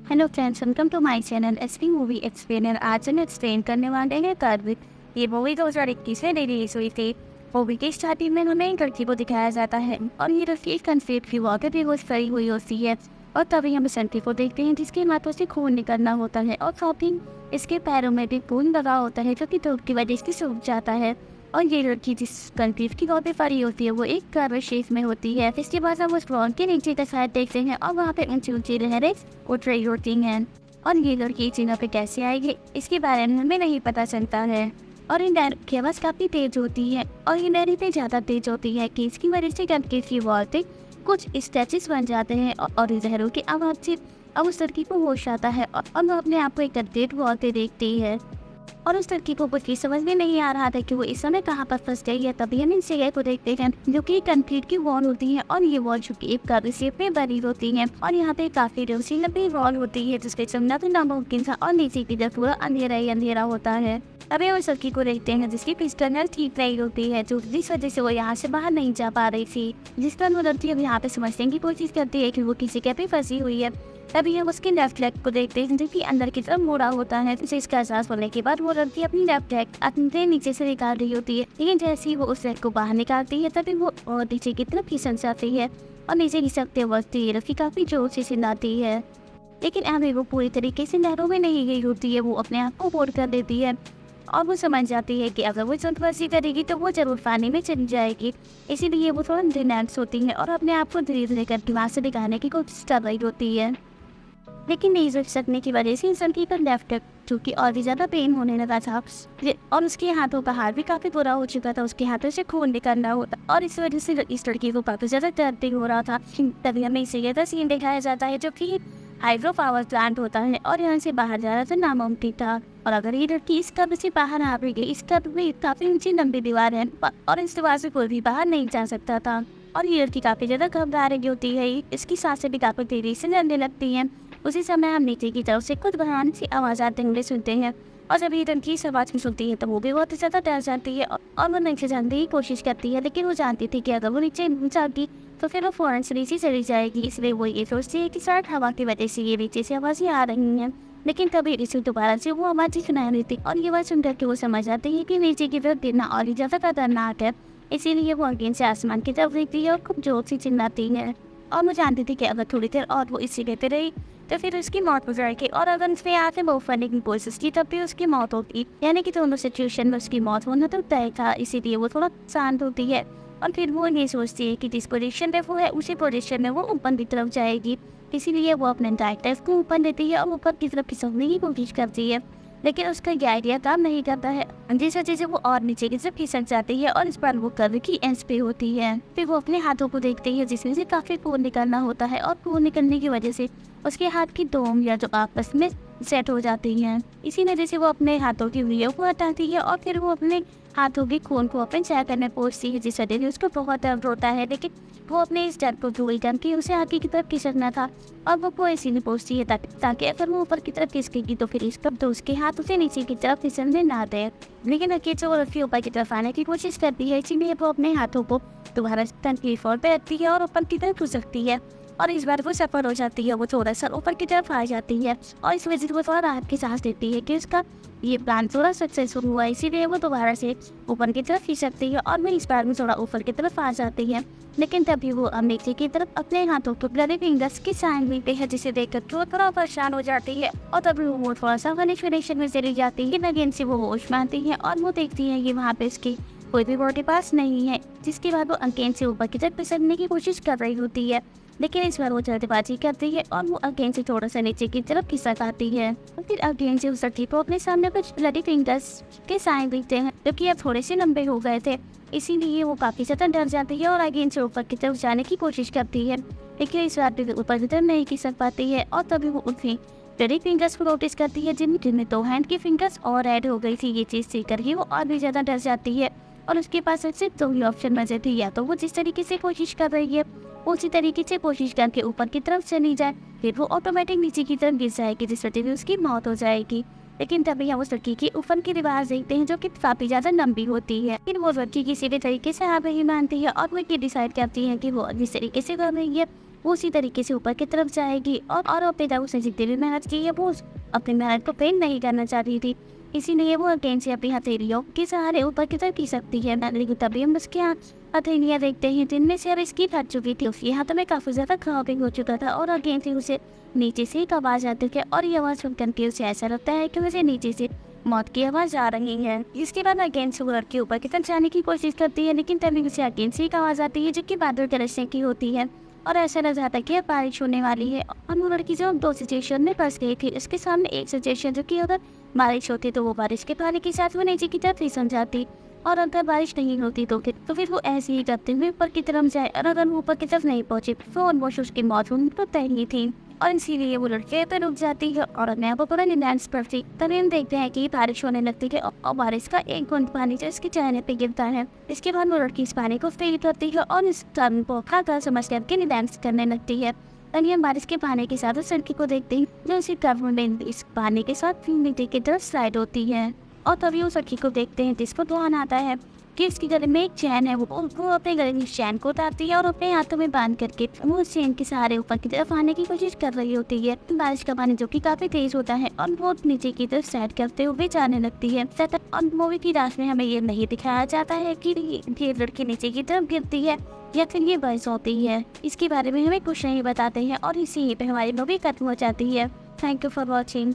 Hello friends, welcome to my channel SP movie explainer. आज हम explain करने वाले हैं कर्व। ये मूवी 2021 में रिलीज हुई थी। मूवी के स्टार्टिंग में हमें एक लड़की को दिखाया जाता है और ये लड़की कंफ्यूज की वाटर भी वो करी हुई होती है। और तभी हम इस लड़की को देखते हैं जिसके हाथों से खून निकलना होता है और साथ ही इसके पैरों में भी खून लगा होता है जो कि धूप की वजह से सूख जाता है। और ये लड़की जिस कंफ्यूज की वाटर पड़ी होती है वो एक कर्व शेप में होती है। इसके बाद हम उस ग्राउंड के नीचे का साइड देखते हैं और वहाँ पे ऊंची ऊंची लहरें उठ रही होती हैं। और ये लड़की इस जगह पे कैसे आएगी इसके बारे में हमें नहीं पता चलता है। और इन लहरों की आवाज़ काफ़ी तेज होती है और ये लहरें इतनी ज़्यादा तेज होती है कि इसकी वजह से कंक्रीट की वॉल पे कुछ स्टैचुज बन जाते हैं और इन लहरों की आवाज़ से अब उस लड़की को होश आता है और वो अपने आप को एक कंक्रीट वॉल पे देखती है। और उस लड़की को कुछ भी समझ में नहीं आ रहा था कि वो इस समय कहाँ पर फंस गई है। तभी हम इस जगह को देखते हैं जो कि कंक्रीट की वॉल होती है और ये वॉल चुकी एक कर्व शेप में बनी होती है। और यहाँ पे काफी रोशनी लंबी वॉल होती है जिसके चलना तो नामुमकिन था और नीचे की तरफ पूरा अंधेरा ही अंधेरा होता है। अभी उस लड़की को देखते हैं जिसकी पिस्टल ठीक नहीं होती है जो जिस वजह से वो यहाँ से बाहर नहीं जा पा रही थी। जिस पर वो लड़की अब यहाँ पे समझने की कोशिश करती है कि वो किसी के पे फंसी हुई है। तभी हम उसके लेफ्ट लेग को देखते हैं जो कि अंदर की तरफ मुड़ा होता है। तो इसका एहसास होने के बाद वो लड़की अपनी लेफ्ट लेग अपने नीचे से निकाल रही होती है, लेकिन जैसे ही वो उस लेग को बाहर निकालती है तभी वो और नीचे की तरफ खिसक जाती है और नीचे खिसकते वक्त ये लड़की काफी जोर से चिल्लाती है। लेकिन अभी वो पूरी तरीके से लहरों में नहीं गई होती है, वो अपने आप को बोर्ड कर देती है और वो समझ जाती है कि अगर वो जल्दबाजी करेगी तो वो जरूर पानी में चली जाएगी। इसीलिए वो थोड़ा रिलैक्स होती है और अपने आप को धीरे धीरे करके वहाँ से दिखाने की कोशिश कर रही होती है। लेकिन नहीं सोच सकने की वजह से इस लड़की का लेफ्ट लेग जो कि और भी ज़्यादा पेन होने लगा था और उसके हाथों का हाथ भी काफ़ी बुरा हो चुका था, उसके हाथों से खून निकलना होता और इस वजह से इस लड़की को काफ़ी ज़्यादा दर्द भी हो रहा था। तभी हमें इसे ज़्यादा सीन दिखाया जाता है जो कि हाइड्रो पावर प्लांट होता है और यहाँ से बाहर जाना तो नामुमकिन था। और अगर ये लड़की इस कब्र से बाहर आ भी गई, इस कब्र में काफ़ी ऊंची लंबी दीवार है और इस दीवार से कोई भी बाहर नहीं जा सकता था। और ये लड़की काफ़ी ज़्यादा घबरा रही होती है, इसकी सांसें भी काफ़ी तेजी से चलने लगती हैं। उसी समय हम नीचे की तरफ से कुछ भयानक सी आवाज़ आते हुए सुनते हैं और जब ये लड़की इस आवाज़ में सुनती है तो वो भी बहुत ज़्यादा डर जाती है और वो नीचे जाने की कोशिश करती है। लेकिन वो जानती थी कि अगर वो नीचे जाती तो फिर वो फौरन से नीचे चली जाएगी, इसलिए वो ये सोचती है कि शायद हवा की वजह से ये नीचे से आवाज़ें आ रही हैं। लेकिन कभी इसे दोबारा से वो आवाज़ सुनाई देती और ये बात सुनकर के वो समझ जाती है कि नीचे की तरफ गिरना और ही ज़्यादा खतरनाक है। इसीलिए वो अगेन से आसमान की तरफ देखती है और खूब जोर से चिल्लाती है। और वो जानती थी कि अगर थोड़ी देर और वो इसी कहते रही तो फिर उसकी मौत हो जाएगी और अगर उसमें आके वो फरने की कोशिश की तब भी उसकी मौत होगी, यानी कि दोनों सिचुएशन में उसकी मौत होना तो तय था। इसीलिए वो थोड़ा शांत होती है और फिर वो ये सोचती है कि जिस पोजीशन पे वो है उसी पोजीशन में वो ऊपर की तरफ जाएगी। इसीलिए वो अपने डायरेक्टर को ऊपर देती है और ऊपर की तरफ खिसकने की कोशिश करती है, लेकिन उसका ये आइडिया काम नहीं करता है। जिस वजह से वो और नीचे की तरफ खिसक जाती है और इस बार वो कर्व की एंड पे होती है। फिर वो अपने हाथों को देखती है जिसमें से काफी खून निकलना होता है और खून निकलने की वजह से उसके हाथ की दो उंगलियां जो आपस में सेट हो जाती हैं। इसी वजह से वो अपने हाथों की उंगलियों को हटाती है और फिर वो अपने हाथों के खून को अपने चेहरे में पोंछती है, जिस वजह से उसको बहुत दर्द होता है। लेकिन वो अपने इस डर को भूल करके उसे आगे की तरफ खिसकना था और वो इसीलिए पोंछती है ताकि अगर वो ऊपर की तरफ खिसकेगी तो फिर इस पर तो उसके हाथ उसे नीचे की तरफ फिसलने ना दे। लेकिन अकेले से वो लड़की ऊपर की तरफ आने की कोशिश करती है, इसीलिए वो अपने हाथों को दोबारा तन की फोर पे रखती है और ऊपर की तरफ खिसकती है और इस बार वो सफल हो जाती है। वो थोड़ा सा ऊपर की तरफ आ जाती है और इस वजह से वो थोड़ा राहत की सांस देती है कि उसका ये प्लान थोड़ा सक्सेसफुल हुआ, इसीलिए वो दोबारा से ऊपर की तरफ खिसकती है और वो इस बार में थोड़ा ऊपर की तरफ आ जाती है। लेकिन तभी वो अब नीचे की तरफ अपने हाथों को ब्लडी फिंगर्स की साइन मिलते हैं, जिसे देखकर वो थोड़ा परेशान हो जाती है और तभी वो थोड़ा सा कनेक्शन में चली जाती है। अगेन से वो होश में आती है और वो देखती है कि वहाँ पे उसकी कोई भी बॉडी पास नहीं है, जिसके बाद वो अगेन से ऊपर की तरफ फिसलने की कोशिश कर रही होती है। लेकिन इस बार वो जल्दबाजी करती है और वो अगेन से थोड़ा सा नीचे की तरफ खिसक आती है और फिर अगेन से उस लड़की को अपने सामने कुछ ब्लडी फिंगर्स के साइन दिखते हैं जो कि अब थोड़े से लंबे हो गए थे। इसीलिए वो काफी ज्यादा डर जाती है और अगेन से ऊपर की तरफ जाने की कोशिश करती है, लेकिन इस बार भी ऊपर की तरफ नहीं खिसक पाती है। और तभी वो उनकी ब्लडी फिंगर्स को नोटिस करती है जिनमें दो हैंड की फिंगर्स और ऐड हो गई थी। ये चीज सीख कर ही वो और भी ज्यादा डर जाती है और उसके पास सिर्फ दो ही ऑप्शन बचे थे, या तो वो जिस तरीके से कोशिश कर रही है उसी तरीके से कोशिश करके ऊपर की तरफ चली जाए, फिर वो ऑटोमेटिक नीचे की तरफ गिर जाएगी जिस वजह से उसकी मौत हो जाएगी। लेकिन तभी हम उस लड़की की ऊपर की दीवार देखते हैं जो कि काफी ज्यादा लंबी होती है। फिर वो लड़की किसी भी तरीके से हार नहीं मानती है और वो ये डिसाइड करती है कि वो जिस तरीके से कर रही है वो उसी तरीके से ऊपर की तरफ जाएगी और अपने दाऊ से जितनी भी मेहनत की है वो अपनी मेहनत को फेल नहीं करना चाह रही थी, इसीलिए वो अगेन से अपनी हथेलियों के सहारे ऊपर की तरफ खींच सकती है। लेकिन तभी हम उसके हथेलियाँ देखते हैं जिनमें से अब इसकी फट चुकी थी, उसके हाथ में काफ़ी ज़्यादा क्रॉपिंग हो चुका था और अगेन से उसे नीचे से एक आवाज़ आती है और ये आवाज़ सुनकर के उसे ऐसा लगता है कि उसे नीचे से मौत की आवाज़ आ रही है। इसके बाद अगेन से वो लड़की ऊपर की तरफ जाने की कोशिश करती है, लेकिन तभी उसे अगेन से एक आवाज़ आती है जो कि बादल गरजने की होती है और ऐसा लग जाता है कि अब बारिश होने वाली है। और वो लड़की जो दो सिचुएशन में फंस गई थी, उसके सामने एक सिचुएशन जो कि अगर बारिश होती तो वो बारिश के पानी के साथ वो नीचे की तरफ फिसल जाती, और अगर बारिश नहीं होती तो फिर वो ऐसे ही करते हुए ऊपर की तरफ जाए, और अगर वो ऊपर की तरफ नहीं पहुंचे तो ऑलमोस्ट उसकी मौत होनी तो तय ही थी। और इसीलिए वो लड़के पे रुक जाती है और अपने आप को पूरा डांस करती। तभी हम देखते हैं कि बारिश होने लगती है और बारिश का एक बूंद पानी जो इसके चेहरे पे गिरता है। इसके बाद वो लड़की इस पानी को फील करती है और इस टर्न को खाकर समझ करके डांस करने लगती है। तभी हम बारिश के पानी के साथ उस लड़की को देखते हैं जो उसी टर्न में इस पानी के साथ नीचे की तरफ स्लाइड होती है। और तभी उस लड़की को देखते हैं जिसको ध्यान आता है कि उसके गले में एक चैन है। वो अपने गले में चैन को उतारती है और अपने हाथों में बांध करके वो उस चैन के सहारे ऊपर की तरफ आने की कोशिश कर रही होती है। बारिश का पानी जो कि काफी तेज होता है और वो नीचे की तरफ साइड करते हुए जाने लगती है। और मूवी की लास्ट में हमें ये नहीं दिखाया जाता है कि ये लड़की नीचे की तरफ गिरती है या फिर ये बस होती है। इसके बारे में हमें कुछ नहीं बताते हैं और इसी पे हमारी मूवी खत्म हो जाती है। Thank you for watching.